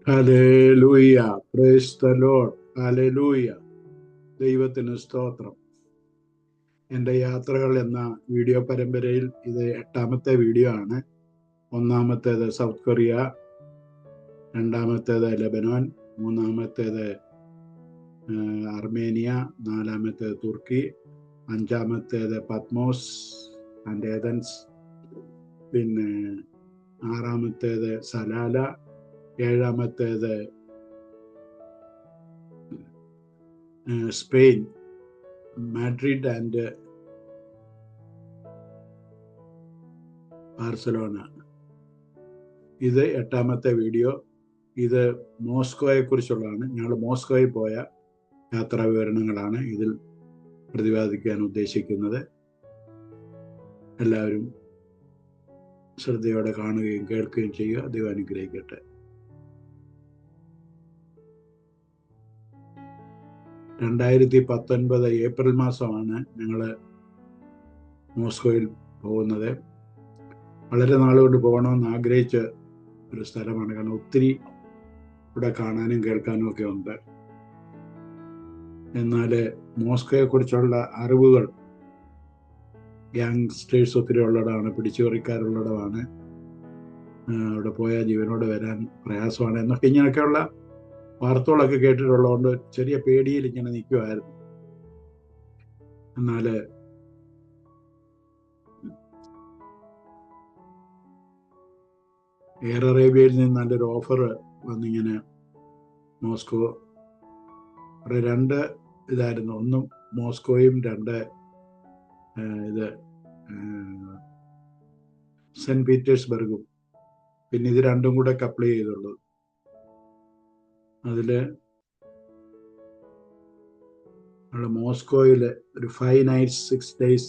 Hallelujah. Praise the Lord. Hallelujah. ദൈവത്തിന് സ്തോത്രം. എൻ്റെ യാത്രകൾ എന്ന വീഡിയോ പരമ്പരയിൽ ഇത് 8ാമത്തെ വീഡിയോ ആണ്. ഒന്നാമത്തേത് സൗത്ത് കൊറിയ, രണ്ടാമത്തേത് ലെബനോൻ, മൂന്നാമത്തേത് അർമേനിയ, നാലാമത്തേത് തുർക്കി, അഞ്ചാമത്തേത് പത്മോസ് ആൻഡ് ഏതൻസ്, പിന്നെ ആറാമത്തേത് സലാല, ഏഴാമത്തേത് സ്പെയിൻ, മാഡ്രിഡ് ആൻഡ് ബാർസലോണ. ഇത് 8ാമത്തെ വീഡിയോ. ഇത് മോസ്കോയെ കുറിച്ചുള്ളതാണ്. ഞങ്ങൾ മോസ്കോയിൽ പോയ യാത്രാ വിവരണങ്ങളാണ് ഇതിൽ പ്രതിപാദിക്കാൻ ഉദ്ദേശിക്കുന്നത്. എല്ലാവരും ശ്രദ്ധയോടെ കാണുകയും കേൾക്കുകയും ചെയ്യുക. ദൈവം അനുഗ്രഹിക്കട്ടെ. 2019 ഏപ്രിൽ മാസമാണ് ഞങ്ങൾ മോസ്കോയിൽ പോകുന്നത്. വളരെ നാളുകൊണ്ട് പോകണമെന്ന് ആഗ്രഹിച്ച ഒരു സ്ഥലമാണ്. കാരണം ഒത്തിരി ഇവിടെ കാണാനും കേൾക്കാനും ഒക്കെ ഉണ്ട്. എന്നാൽ മോസ്കോയെ കുറിച്ചുള്ള അറിവുകൾ യാങ്സ്റ്റേഴ്സ് ഒത്തിരി ഉള്ളിടമാണ്, പിടിച്ചുപറിക്കാരുള്ളിടമാണ്. അവിടെ പോയാൽ ജീവനോട് വരാൻ പ്രയാസമാണ് എന്നൊക്കെ ഇങ്ങനെയൊക്കെയുള്ള വാർത്തകളൊക്കെ കേട്ടിട്ടുള്ളതുകൊണ്ട് ചെറിയ പേടിയിൽ ഇങ്ങനെ നിൽക്കുമായിരുന്നു. എന്നാൽ എയർ അറേബ്യയിൽ നിന്ന് നല്ലൊരു ഓഫർ വന്നിങ്ങനെ മോസ്കോ രണ്ട് ഇതായിരുന്നു. ഒന്നും മോസ്കോയും, രണ്ട് ഇത് സെന്റ് പീറ്റേഴ്സ്ബർഗും. പിന്നെ ഇത് രണ്ടും കൂടെ അപ്ലൈ ചെയ്തുള്ളൂ. അതിൽ നമ്മൾ മോസ്കോയിൽ ഒരു 5 nights 6 days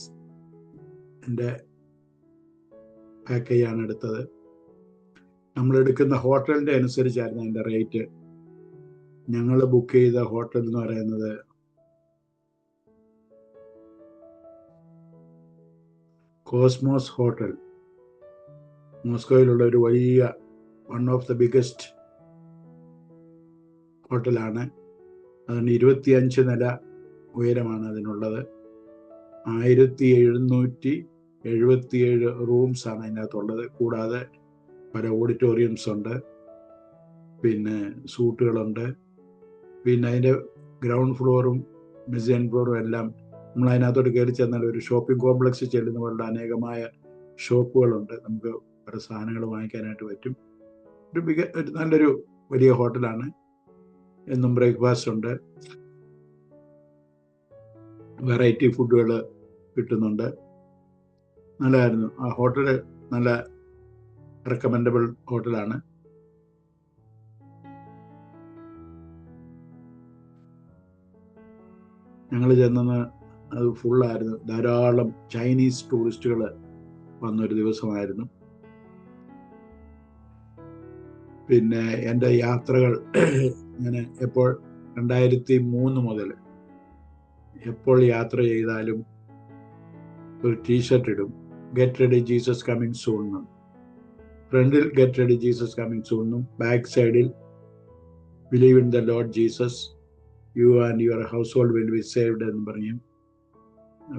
എൻ്റെ പാക്കേജാണ് എടുത്തത്. നമ്മൾ എടുക്കുന്ന ഹോട്ടലിൻ്റെ അനുസരിച്ചായിരുന്നു അതിൻ്റെ റേറ്റ്. ഞങ്ങൾ ബുക്ക് ചെയ്ത ഹോട്ടൽ എന്ന് പറയുന്നത് കോസ്മോസ് ഹോട്ടൽ, മോസ്കോയിലുള്ള ഒരു വലിയ വൺ ഓഫ് ദ ബിഗസ്റ്റ് ഹോട്ടലാണ്. അതിന് 25 നില ഉയരമാണ് അതിനുള്ളത്. 1777 റൂംസ് ആണ് അതിനകത്തുള്ളത്. കൂടാതെ പല ഓഡിറ്റോറിയംസ് ഉണ്ട്, പിന്നെ സൂട്ടുകളുണ്ട്. പിന്നെ അതിൻ്റെ ഗ്രൗണ്ട് ഫ്ലോറും മെസേൺ ഫ്ലോറും എല്ലാം നമ്മൾ അതിനകത്തോട്ട് കയറി ചെന്നാൽ ഒരു ഷോപ്പിംഗ് കോംപ്ലക്സ് ചെല്ലുന്ന പോലുള്ള അനേകമായ ഷോപ്പുകളുണ്ട്. നമുക്ക് പല സാധനങ്ങൾ വാങ്ങിക്കാനായിട്ട് പറ്റും. ഒരു നല്ലൊരു വലിയ ഹോട്ടലാണ്. എന്നും ബ്രേക്ക്ഫാസ്റ്റ് ഉണ്ട്, വെറൈറ്റി ഫുഡുകൾ കിട്ടുന്നുണ്ട്. നല്ലതായിരുന്നു. ആ ഹോട്ടല് നല്ല റെക്കമെൻഡബിൾ ഹോട്ടലാണ്. ഞങ്ങൾ ചെന്നത് അത് ഫുള്ളായിരുന്നു. ധാരാളം ചൈനീസ് ടൂറിസ്റ്റുകൾ വന്നൊരു ദിവസമായിരുന്നു. പിന്നെ എൻ്റെ യാത്രകൾ ഞാൻ 2003 മുതൽ എപ്പോൾ യാത്ര ചെയ്താലും ഒരു ടീഷർട്ട് ഇടും, get ready Jesus coming soon എന്നും. ഫ്രണ്ടിൽ get ready Jesus coming soon എന്നും ബാക്ക് സൈഡിൽ believe in the Lord Jesus, you and your house hold will be saved എന്ന് പറഞ്ഞ്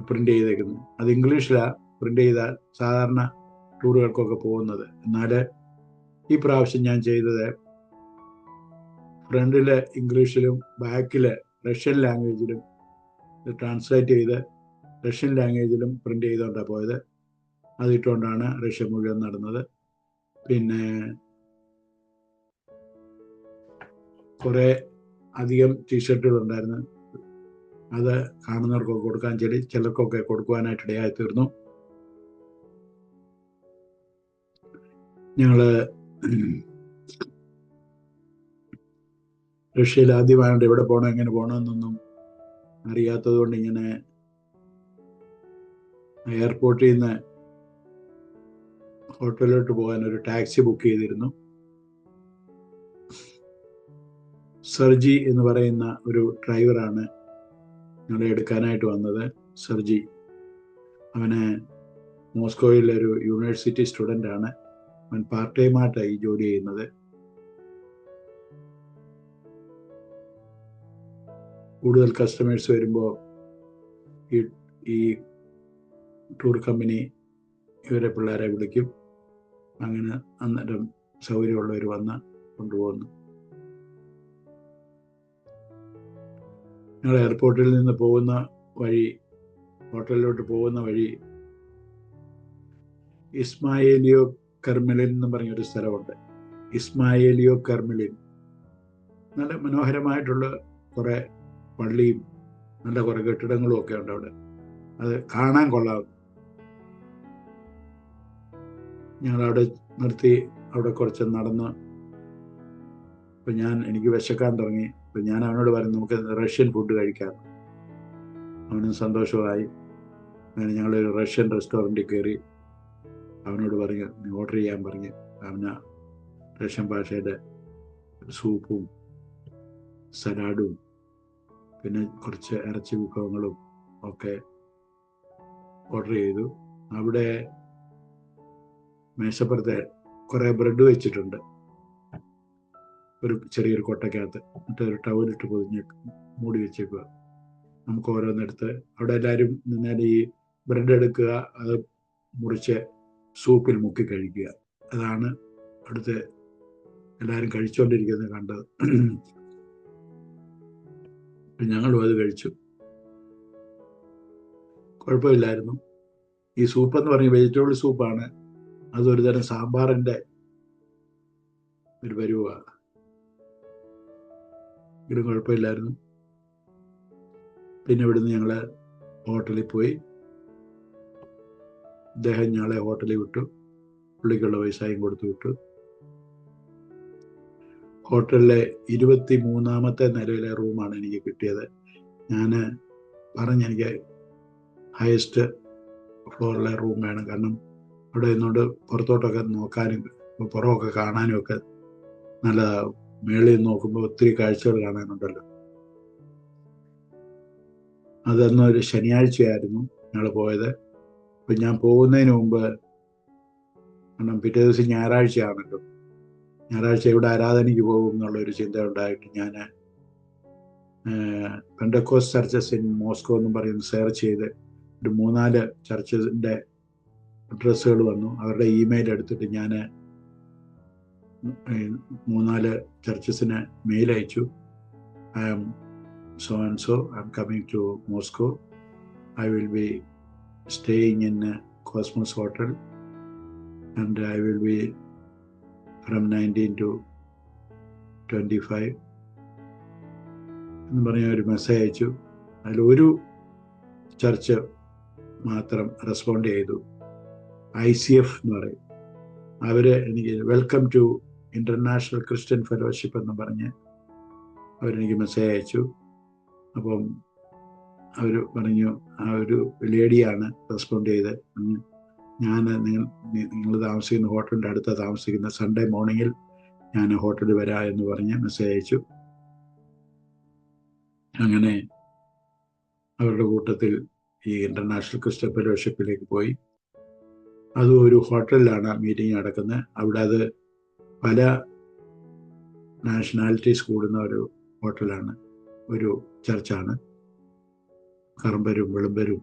പ്രിന്റ് ചെയ്തേക്കുന്നു. അത് ഇംഗ്ലീഷിലാണ് പ്രിന്റ് ചെയ്താൽ സാധാരണ ടൂറുകൾക്കൊക്കെ പോകുന്നത്. എന്നാൽ ഈ പ്രാവശ്യം ഞാൻ ചെയ്തത് ഫ്രണ്ടില് ഇംഗ്ലീഷിലും ബാക്കില് റഷ്യൻ ലാംഗ്വേജിലും ട്രാൻസ്ലേറ്റ് ചെയ്ത് റഷ്യൻ ലാംഗ്വേജിലും പ്രിന്റ് ചെയ്തുകൊണ്ടാണ് പോയത്. അതിട്ടുകൊണ്ടാണ് റഷ്യ മുഴുവൻ നടന്നത്. പിന്നെ കുറേ അധികം ടീഷർട്ടുകൾ ഉണ്ടായിരുന്നു. അത് കാണുന്നവർക്കൊക്കെ കൊടുക്കാൻ ചിലർക്കൊക്കെ കൊടുക്കുവാനായിട്ട് ഇടയായി തീർന്നു. ഞങ്ങള് റഷ്യയിൽ ആദ്യമായിട്ട് എവിടെ പോകണം, എങ്ങനെ പോകണമെന്നൊന്നും അറിയാത്തത് കൊണ്ട് ഇങ്ങനെ എയർപോർട്ടിൽ നിന്ന് ഹോട്ടലിലോട്ട് പോകാൻ ഒരു ടാക്സി ബുക്ക് ചെയ്തിരുന്നു. സർജി എന്ന് പറയുന്ന ഒരു ഡ്രൈവറാണ് ഞങ്ങളെ എടുക്കാനായിട്ട് വന്നത്. സർജി അവന് മോസ്കോയിലെ ഒരു യൂണിവേഴ്സിറ്റി സ്റ്റുഡൻ്റ് ആണ്. അവൻ പാർട്ട് ടൈമായിട്ടാണ് ഈ ജോലി ചെയ്യുന്നത്. കൂടുതൽ കസ്റ്റമേഴ്സ് വരുമ്പോൾ ഈ ടൂർ കമ്പനി ഇവരെ പിള്ളേരെ വിളിക്കും. അങ്ങനെ അന്നേരം സൗകര്യമുള്ളവർ വന്ന് കൊണ്ടുപോകുന്നു. ഞങ്ങൾ എയർപോർട്ടിൽ നിന്ന് പോകുന്ന വഴി, ഹോട്ടലിലോട്ട് പോകുന്ന വഴി ഇസ്മായേലിയോ കർമെലിൻ എന്ന് പറഞ്ഞൊരു സ്ഥലമുണ്ട്. ഇസ്മായേലിയോ കർമെലിൻ നല്ല മനോഹരമായിട്ടുള്ള കുറെ പള്ളിയും നല്ല കുറെ കെട്ടിടങ്ങളും ഒക്കെ ഉണ്ട് അവിടെ. അത് കാണാൻ കൊള്ളാം. ഞങ്ങളവിടെ നിർത്തി അവിടെ കുറച്ച് നടന്ന്. അപ്പം എനിക്ക് വിശക്കാൻ തുടങ്ങി. അപ്പം ഞാൻ അവനോട് പറഞ്ഞു നമുക്ക് റഷ്യൻ ഫുഡ് കഴിക്കാം. അവനും സന്തോഷമായി. അങ്ങനെ ഞങ്ങളൊരു റഷ്യൻ റെസ്റ്റോറൻറ്റിൽ കയറി. അവനോട് പറഞ്ഞു നീ ഓർഡർ ചെയ്യാൻ പറഞ്ഞ് അവന് റഷ്യൻ ഭാഷയുടെ സൂപ്പും സലാഡും പിന്നെ കുറച്ച് ഇറച്ചി വിഭവങ്ങളും ഒക്കെ ഓർഡർ ചെയ്തു. അവിടെ മേശപ്പുറത്തെ കുറേ ബ്രെഡ് വെച്ചിട്ടുണ്ട് ഒരു ചെറിയൊരു കൊട്ടയ്ക്കകത്ത്. എന്നിട്ട് ഒരു ടവലിട്ട് പൊതിഞ്ഞ് മൂടി വെച്ചേക്കുക. നമുക്ക് ഓരോന്നെടുത്ത് അവിടെ എല്ലാവരും നിന്നാൽ ഈ ബ്രെഡ് എടുക്കുക, അത് മുറിച്ച് സൂപ്പിൽ മുക്കി കഴിക്കുക. അതാണ് അവിടുത്തെ എല്ലാവരും കഴിച്ചുകൊണ്ടിരിക്കുന്നത് കണ്ടത്. ഞങ്ങളും അത് കഴിച്ചു. കുഴപ്പമില്ലായിരുന്നു. ഈ സൂപ്പ് എന്ന് പറഞ്ഞ വെജിറ്റബിൾ സൂപ്പാണ്. അതൊരു തരം സാമ്പാറിൻ്റെ ഒരു പരുവമാണ്. ഇതും കുഴപ്പമില്ലായിരുന്നു. പിന്നെ ഇവിടുന്ന് ഞങ്ങൾ ഹോട്ടലിൽ പോയി. അദ്ദേഹം ഞങ്ങളെ ഹോട്ടലിൽ വിട്ടു. പുള്ളിക്കുള്ള പൈസയും കൊടുത്തു വിട്ടു. ഹോട്ടലിലെ 23ാമത്തെ നിലയിലെ റൂമാണ് എനിക്ക് കിട്ടിയത്. ഞാൻ എനിക്ക് ഹയസ്റ്റ് ഫ്ലോറിലെ റൂം വേണം. കാരണം അവിടെ നിന്നുകൊണ്ട് പുറത്തോട്ടൊക്കെ നോക്കാനും പുറമൊക്കെ കാണാനും ഒക്കെ നല്ലതാകും. മേളിൽ നോക്കുമ്പോൾ ഒത്തിരി കാഴ്ചകൾ കാണാനുണ്ടല്ലോ. അതൊരു ശനിയാഴ്ചയായിരുന്നു ഞങ്ങൾ പോയത്. അപ്പം ഞാൻ പോകുന്നതിന് മുമ്പ്, കാരണം പിറ്റേ ദിവസം ഞായറാഴ്ചയാണല്ലോ, ഞായറാഴ്ച ഇവിടെ ആരാധനയ്ക്ക് പോകും എന്നുള്ളൊരു ചിന്ത ഉണ്ടായിട്ട് ഞാൻ പെന്തക്കോസ്റ്റ് ചർച്ചസ് ഇൻ മോസ്കോ എന്നും പറയുന്നത് സെർച്ച് ചെയ്ത് ഒരു 3-4 ചർച്ചിൻ്റെ അഡ്രസ്സുകൾ വന്നു. അവരുടെ ഇമെയിൽ എടുത്തിട്ട് ഞാൻ 3-4 ചർച്ചസിന് മെയിൽ അയച്ചു. I am so and so, I'm coming to Moscow. I will be staying in Cosmos Hotel and I will be from 19 to 25 എന്ന് പറഞ്ഞ ഒരു മെസ്സേജ് അയച്ചു. അതിലൊരു ചർച്ച് മാത്രം റെസ്പോണ്ട് ചെയ്തു. ICF എന്ന് പറയും. അവർ എനിക്ക് welcome to international Christian fellowship എന്ന് പറഞ്ഞ് അവരെനിക്ക് മെസ്സേജ് അയച്ചു. അപ്പം അവർ പറഞ്ഞു ആ ഒരു ലേഡിയാണ് റെസ്പോണ്ട് ചെയ്ത്, ഞാൻ നിങ്ങൾ താമസിക്കുന്ന ഹോട്ടലിൻ്റെ അടുത്ത് താമസിക്കുന്ന സൺഡേ മോർണിംഗിൽ ഞാൻ ഹോട്ടലിൽ വരാം എന്ന് പറഞ്ഞ് മെസ്സേജ് അയച്ചു. അങ്ങനെ അവരുടെ കൂട്ടത്തിൽ ഈ ഇൻ്റർനാഷണൽ ക്രിസ്ത്യൻ ഫെലോഷിപ്പിലേക്ക് പോയി. അതും ഒരു ഹോട്ടലിലാണ് മീറ്റിംഗ് നടക്കുന്നത്. അവിടെ അത് പല നാഷണാലിറ്റീസ് കൂടുന്ന ഒരു ഹോട്ടലാണ്, ഒരു ചർച്ചാണ്. കറമ്പരും വെളുമ്പരും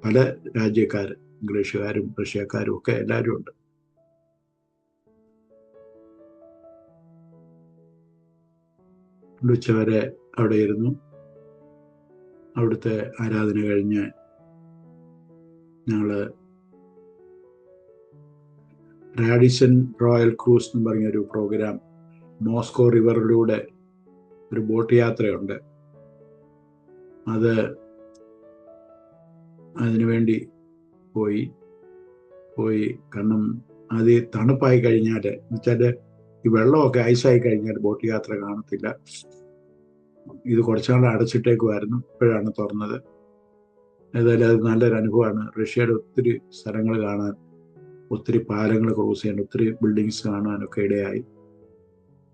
പല രാജ്യക്കാർ, ഇംഗ്ലീഷുകാരും റഷ്യക്കാരും ഒക്കെ എല്ലാവരും ഉണ്ട്. ഉച്ചവരെ അവിടെ ഇരുന്നു. അവിടുത്തെ ആരാധന കഴിഞ്ഞ് ഞങ്ങൾ റാഡിസൺ റോയൽ ക്രൂസ് എന്ന് പറഞ്ഞൊരു പ്രോഗ്രാം, മോസ്കോ റിവറിലൂടെ ഒരു ബോട്ട് യാത്രയുണ്ട്. അതിനുവേണ്ടി പോയി. കാരണം അത് തണുപ്പായി കഴിഞ്ഞാൽ, എന്നുവെച്ചാൽ ഈ വെള്ളമൊക്കെ ഐസായി കഴിഞ്ഞാൽ ബോട്ട് യാത്ര കാണത്തില്ല. ഇത് കുറച്ചുനാൾ അടച്ചിട്ടേക്കുമായിരുന്നു, ഇപ്പോഴാണ് തുറന്നത്. ഏതായാലും അത് നല്ലൊരു അനുഭവമാണ്. റഷ്യയുടെ ഒത്തിരി സ്ഥലങ്ങൾ കാണാൻ, ഒത്തിരി പാലങ്ങൾ ക്രോസ് ചെയ്യാൻ, ഒത്തിരി ബിൽഡിങ്സ് കാണാനൊക്കെ ഇടയായി.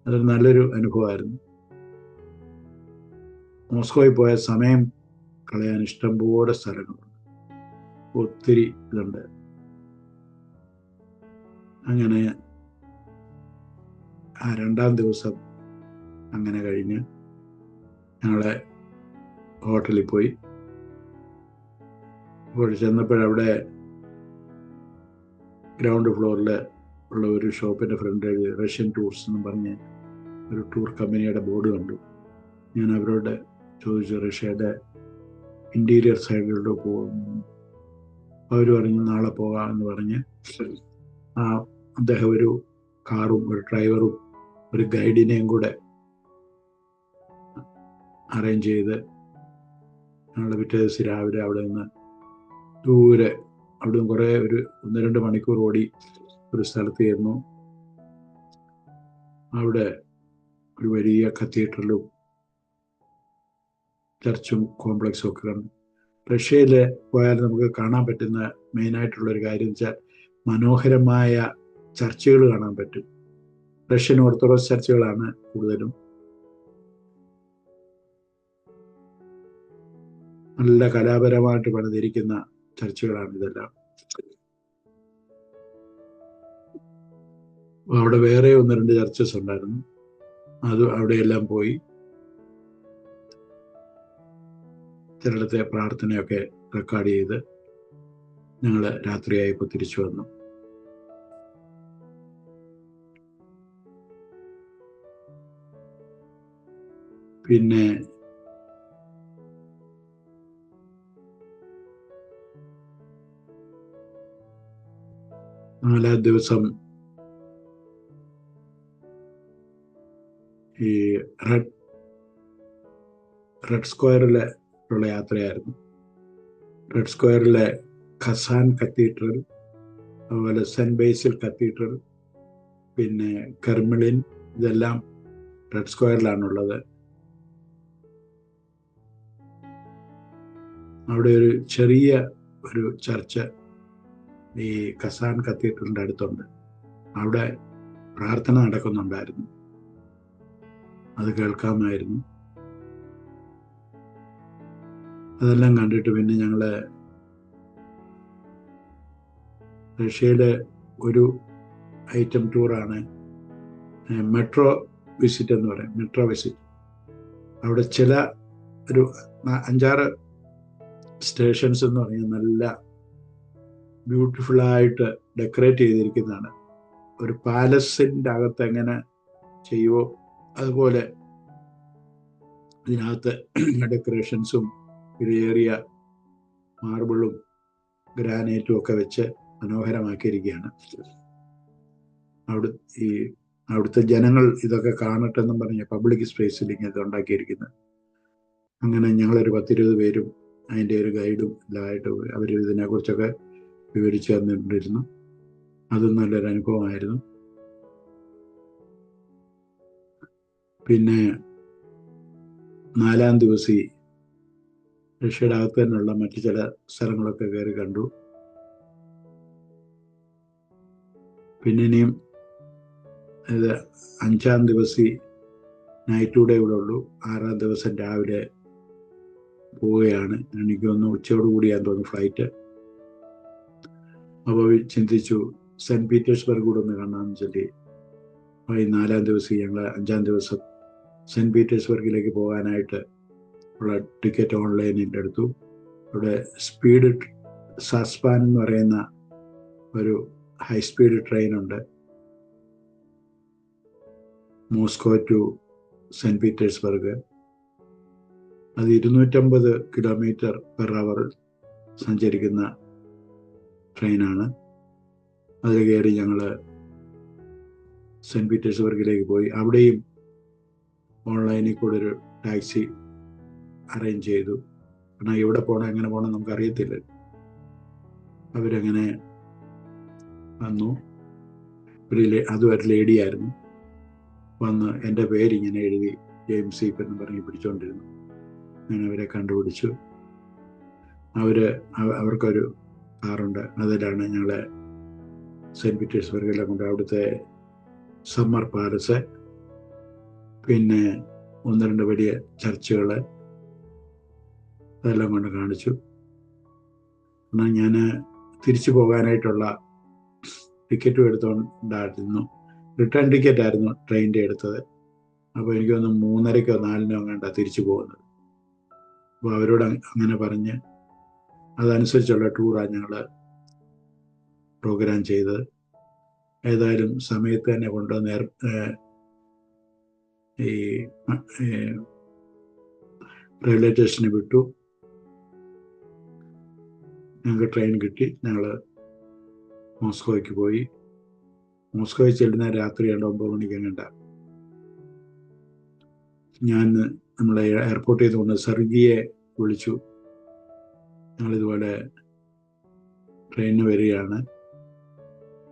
അതൊരു നല്ലൊരു അനുഭവമായിരുന്നു. മോസ്കോയിൽ പോയ സമയം കളയാൻ ഇഷ്ടംപോലെ സ്ഥലങ്ങളുണ്ട്, ഒത്തിരി ഇതുണ്ട്. അങ്ങനെ ആ 2-ാം ദിവസം അങ്ങനെ കഴിഞ്ഞ് ഞങ്ങളെ ഹോട്ടലിൽ പോയി. അപ്പോൾ ചെന്നപ്പോഴവിടെ ഗ്രൗണ്ട് ഫ്ലോറിൽ ഉള്ള ഒരു ഷോപ്പിൻ്റെ ഫ്രണ്ടിൽ റഷ്യൻ ടൂർസ് എന്ന് പറഞ്ഞ് ഒരു ടൂർ കമ്പനിയുടെ ബോർഡ് കണ്ടു. ഞാൻ അവരോട് ചോദിച്ചു റഷ്യയുടെ ഇൻറ്റീരിയർ സൈഡിലോട്ട് പോകും. അവർ പറഞ്ഞു നാളെ പോകാമെന്ന് പറഞ്ഞ് അദ്ദേഹം ഒരു കാറും ഒരു ഡ്രൈവറും ഒരു ഗൈഡിനെയും കൂടെ അറേഞ്ച് ചെയ്ത് ഞങ്ങൾ പിറ്റേ ദിവസം രാവിലെ അവിടെ നിന്ന് ദൂരെ അവിടെ നിന്ന് കുറേ ഒരു 1-2 മണിക്കൂർ ഓടി ഒരു സ്ഥലത്ത് ചെന്നു. അവിടെ ഒരു വലിയ കത്തീഡ്രലും ചർച്ചും കോംപ്ലക്സും ഒക്കെ കണ്ടു. റഷ്യയിൽ പോയാൽ നമുക്ക് കാണാൻ പറ്റുന്ന മെയിനായിട്ടുള്ളൊരു കാര്യം വെച്ചാൽ മനോഹരമായ ചർച്ചുകൾ കാണാൻ പറ്റും. റഷ്യൻ ഓർത്തഡോക്സ് ചർച്ചുകളാണ് കൂടുതലും. നല്ല കലാപരമായിട്ട് പണിതിരിക്കുന്ന ചർച്ചുകളാണ് ഇതെല്ലാം. അവിടെ വേറെ 1-2 ചർച്ചസ് ഉണ്ടായിരുന്നു. അവിടെയെല്ലാം പോയി ചിലയിടത്തെ പ്രാർത്ഥനയൊക്കെ റെക്കോർഡ് ചെയ്ത് ഞങ്ങൾ രാത്രിയായപ്പോൾ തിരിച്ചു വന്നു. പിന്നെ നാലാം ദിവസം ഈ റെഡ് സ്ക്വയറിലെ ഉള്ള യാത്രയായിരുന്നു. റെഡ് സ്ക്വയറിലെ ഖസാൻ കത്തീഡ്രൽ, അതുപോലെ സെൻറ്റ് ബേസിൽ കത്തീഡ്രൽ, പിന്നെ കെർമലിൻ, ഇതെല്ലാം റെഡ് സ്ക്വയറിലാണുള്ളത്. അവിടെ ഒരു ചെറിയ ഒരു ചർച്ച് ഈ ഖസാൻ കത്തീഡ്രലിൻ്റെ അടുത്തുണ്ട്. അവിടെ പ്രാർത്ഥന നടക്കുന്നുണ്ടായിരുന്നു. അത് കേൾക്കാമായിരുന്നു. അതെല്ലാം കണ്ടിട്ട് പിന്നെ ഞങ്ങൾ റഷ്യയിലെ ഒരു ഐറ്റം ടൂറാണ് മെട്രോ വിസിറ്റ് എന്ന് പറയും. മെട്രോ വിസിറ്റ് അവിടെ ചില ഒരു 5-6 സ്റ്റേഷൻസ് എന്ന് പറഞ്ഞാൽ നല്ല ബ്യൂട്ടിഫുള്ളായിട്ട് ഡെക്കറേറ്റ് ചെയ്തിരിക്കുന്നതാണ്. ഒരു പാലസിൻ്റെ അകത്ത് എങ്ങനെ ചെയ്യുമോ അതുപോലെ ഇതിനകത്ത് ഡെക്കറേഷൻസും വിലയേറിയ മാർബിളും ഗ്രാനൈറ്റും ഒക്കെ വെച്ച് മനോഹരമാക്കിയിരിക്കുകയാണ്. അവിടുത്തെ ജനങ്ങൾ ഇതൊക്കെ കാണട്ടെന്നും പറഞ്ഞ് പബ്ലിക് സ്പേസിൽ ഇങ്ങനെ ഉണ്ടാക്കിയിരിക്കുന്നത്. അങ്ങനെ ഞങ്ങളൊരു 10-20 പേരും അതിൻ്റെ ഒരു ഗൈഡും എല്ലാമായിട്ട് അവർ ഇതിനെക്കുറിച്ചൊക്കെ വിവരിച്ചു തന്നിട്ടുണ്ടായിരുന്നു. അതും നല്ലൊരു അനുഭവമായിരുന്നു. പിന്നെ 4-ാം ദിവസം റഷ്യയുടെ അകത്ത് തന്നെയുള്ള മറ്റു ചില സ്ഥലങ്ങളൊക്കെ കയറി കണ്ടു. പിന്നെ ഇനിയും 5-ാം ദിവസം നൈറ്റൂടെ ഇവിടെ ഉള്ളൂ. 6-ാം ദിവസം രാവിലെ പോവുകയാണ്. എനിക്കൊന്ന് ഉച്ചയോടുകൂടിയാന്ന് തോന്നുന്നു ഫ്ലൈറ്റ്. അപ്പോൾ ചിന്തിച്ചു സെൻറ്റ് പീറ്റേഴ്സ്ബർഗ് കൂടെ ഒന്ന് കാണാമെന്ന് ചൊല്ലി അപ്പോൾ ഈ 4-ാം ദിവസം ഞങ്ങൾ 5-ാം ദിവസം സെൻറ്റ് പീറ്റേഴ്സ്ബർഗിലേക്ക് പോകാനായിട്ട് ഉള്ള ടിക്കറ്റ് ഓൺലൈനിൽ എടുത്തു. അവിടെ സ്പീഡ് സാസ്പാൻ എന്ന് പറയുന്ന ഒരു ഹൈ സ്പീഡ് ട്രെയിനുണ്ട് മോസ്കോ ടു സെൻറ്റ് പീറ്റേഴ്സ്ബർഗ്. അത് 250 km/h സഞ്ചരിക്കുന്ന ട്രെയിനാണ്. അതിൽ കയറി ഞങ്ങൾ സെൻറ്റ് പീറ്റേഴ്സ്ബർഗിലേക്ക് പോയി. അവിടെയും ഓൺലൈനിൽ കൂടെ ഒരു ടാക്സി അറേഞ്ച് ചെയ്തു. കാരണം എവിടെ പോകണം എങ്ങനെ പോകണം നമുക്കറിയത്തില്ല. അവരങ്ങനെ വന്നു. അതും ഒരു ലേഡിയായിരുന്നു. വന്ന് എൻ്റെ പേരിങ്ങനെ എഴുതി ജെയിംസ് ഈപ്പ് എന്ന് പറഞ്ഞ് പിടിച്ചുകൊണ്ടിരുന്നു. ഞാൻ അവരെ കണ്ടുപിടിച്ചു. അവർക്കൊരു കാറുണ്ട്. അതിലാണ് ഞങ്ങളെ സെൻറ്റ് പീറ്റേഴ്സ്ബർഗിലെ കൊണ്ട് അവിടുത്തെ സമ്മർ പാലസ്, പിന്നെ 1-2 വലിയ ചർച്ചുകൾ അതെല്ലാം കൊണ്ട് കാണിച്ചു. എന്നാൽ ഞാൻ തിരിച്ചു പോകാനായിട്ടുള്ള ടിക്കറ്റും എടുത്തുകൊണ്ടായിരുന്നു. റിട്ടേൺ ടിക്കറ്റ് ആയിരുന്നു ട്രെയിനിൻ്റെ എടുത്തത്. അപ്പോൾ എനിക്ക് തോന്നുന്നു 3:30-ക്കോ 4-നോ കണ്ടാ തിരിച്ചു പോകുന്നത്. അപ്പോൾ അവരോട് അങ്ങനെ പറഞ്ഞ് അതനുസരിച്ചുള്ള ടൂറാണ് ഞങ്ങൾ പ്രോഗ്രാം ചെയ്തത്. ഏതായാലും സമയത്ത് തന്നെ കൊണ്ടുവന്ന് ഈ റെയിൽവേ സ്റ്റേഷനിൽ വിട്ടു. ഞങ്ങൾക്ക് ട്രെയിൻ കിട്ടി. ഞങ്ങൾ മോസ്കോയ്ക്ക് പോയി. മോസ്കോയിൽ ചെല്ലുന്ന രാത്രി 9 മണിക്ക് എങ്ങണ്ട. ഞാൻ നമ്മളെ എയർപോർട്ടിൽ നിന്ന് കൊണ്ട് സെർഗിയെ വിളിച്ചു. ഞങ്ങളിതുപോലെ ട്രെയിനിന് വരികയാണ്,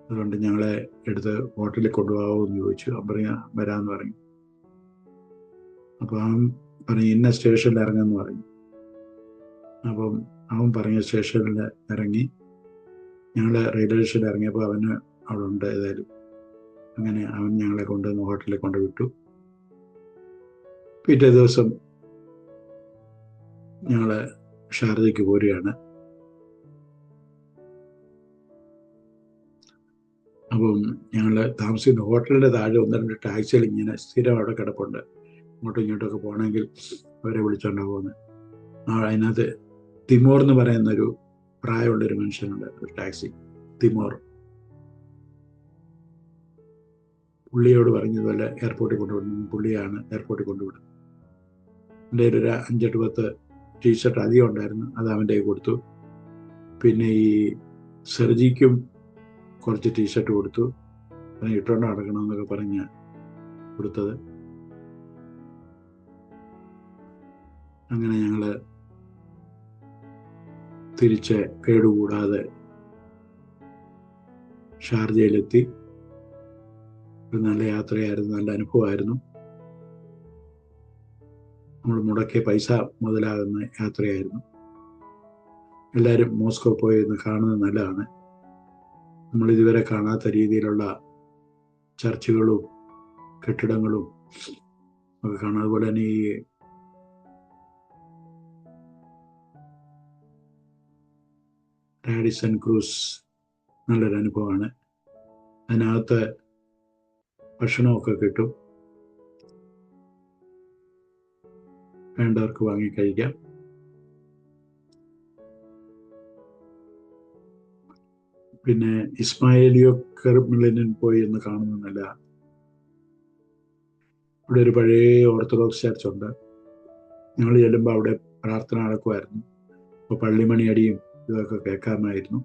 അതുകൊണ്ട് ഞങ്ങളെ എടുത്ത് ഹോട്ടലിൽ കൊണ്ടുപോകാമോ എന്ന് ചോദിച്ചു. വരാമെന്ന് പറഞ്ഞു. അപ്പോൾ അവൻ പറഞ്ഞു ഇന്ന സ്റ്റേഷനിൽ ഇറങ്ങുമെന്ന് പറഞ്ഞു. അപ്പം അവൻ പറഞ്ഞ സ്റ്റേഷനിൽ ഇറങ്ങി. ഞങ്ങൾ റെയിൽവേ സ്റ്റേഷനിൽ ഇറങ്ങിയപ്പോൾ അവന് അവിടെ ഉണ്ട്. ഏതായാലും അങ്ങനെ അവൻ ഞങ്ങളെ കൊണ്ടുവന്ന് ഹോട്ടലിൽ കൊണ്ടുവിട്ടു. പിറ്റേ ദിവസം ഞങ്ങൾ ഷാർജയ്ക്ക് പോരുകയാണ്. അപ്പം ഞങ്ങൾ താമസിക്കുന്ന ഹോട്ടലിൻ്റെ താഴെ 1-2 ടാക്സികൾ ഇങ്ങനെ സ്ഥിരം അവിടെ കിടപ്പുണ്ട്. അങ്ങോട്ടും ഇങ്ങോട്ടൊക്കെ പോകണമെങ്കിൽ അവരെ വിളിച്ചോണ്ടാണ് പോകുന്നത്. അതിനകത്ത് തിമോർ എന്ന് പറയുന്നൊരു പ്രായമുള്ളൊരു മനുഷ്യനുണ്ട്, ഒരു ടാക്സി, തിമോർ. പുള്ളിയോട് പറഞ്ഞതുപോലെ എയർപോർട്ടിൽ കൊണ്ടുവിടുന്നു. പുള്ളിയാണ് എയർപോർട്ടിൽ കൊണ്ടുവിടുന്നത്. എൻ്റെ ഒരു 5-10 ടീഷർട്ട് അധികം ഉണ്ടായിരുന്നു, അത് അവൻ്റെ കൊടുത്തു. പിന്നെ ഈ സെർജിക്കും കുറച്ച് ടീഷർട്ട് കൊടുത്തു. അതിന് ഇട്ടുകൊണ്ട് നടക്കണമെന്നൊക്കെ പറഞ്ഞ് കൊടുത്തത്. അങ്ങനെ ഞങ്ങൾ തിരിച്ച് കേടുകൂടാതെ ഷാർജയിലെത്തി. ഒരു നല്ല യാത്രയായിരുന്നു, നല്ല അനുഭവമായിരുന്നു. നമ്മൾ മുടക്കിയ പൈസ മുതലാകുന്ന യാത്രയായിരുന്നു. എല്ലാവരും മോസ്കോ പോയി ഒന്ന് കാണുന്നത് നല്ലതാണ്. നമ്മൾ ഇതുവരെ കാണാത്ത രീതിയിലുള്ള ചർച്ചുകളും കെട്ടിടങ്ങളും ഒക്കെ കാണാം. അതുപോലെ തന്നെ ഈ റാഡിസൺ ക്രൂസ് നല്ലൊരു അനുഭവമാണ്. അതിനകത്ത് ഭക്ഷണമൊക്കെ കിട്ടും, വേണ്ടവർക്ക് വാങ്ങി കഴിക്കാം. പിന്നെ ഇസ്മായിലിയോ കെർമിലിനിൽ പോയി എന്ന് കാണുന്നതല്ല. ഇവിടെ ഒരു പഴയ ഓർത്തഡോക്സ് ചർച്ചുണ്ട്. ഞങ്ങൾ ചെല്ലുമ്പോൾ അവിടെ പ്രാർത്ഥന നടക്കുമായിരുന്നു. അപ്പോൾ പള്ളിമണിയടിയും ഇതൊക്കെ കേൾക്കാമായിരുന്നു.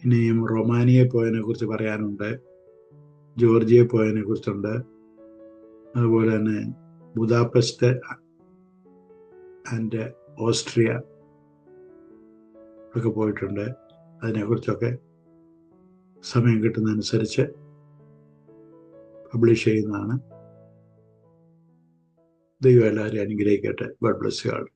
ഇനിയും റൊമാനിയെ പോയതിനെ കുറിച്ച് പറയാനുണ്ട്, ജോർജിയെ പോയതിനെ കുറിച്ചുണ്ട്, അതുപോലെ തന്നെ ബുദാപെസ്റ്റ് ആൻഡ് ഓസ്ട്രിയ ഒക്കെ പോയിട്ടുണ്ട്. അതിനെക്കുറിച്ചൊക്കെ സമയം കിട്ടുന്നതനുസരിച്ച് പബ്ലിഷ് ചെയ്യുന്നതാണ്. ദൈവം എല്ലാവരെയും അനുഗ്രഹിക്കട്ടെ. God bless you all.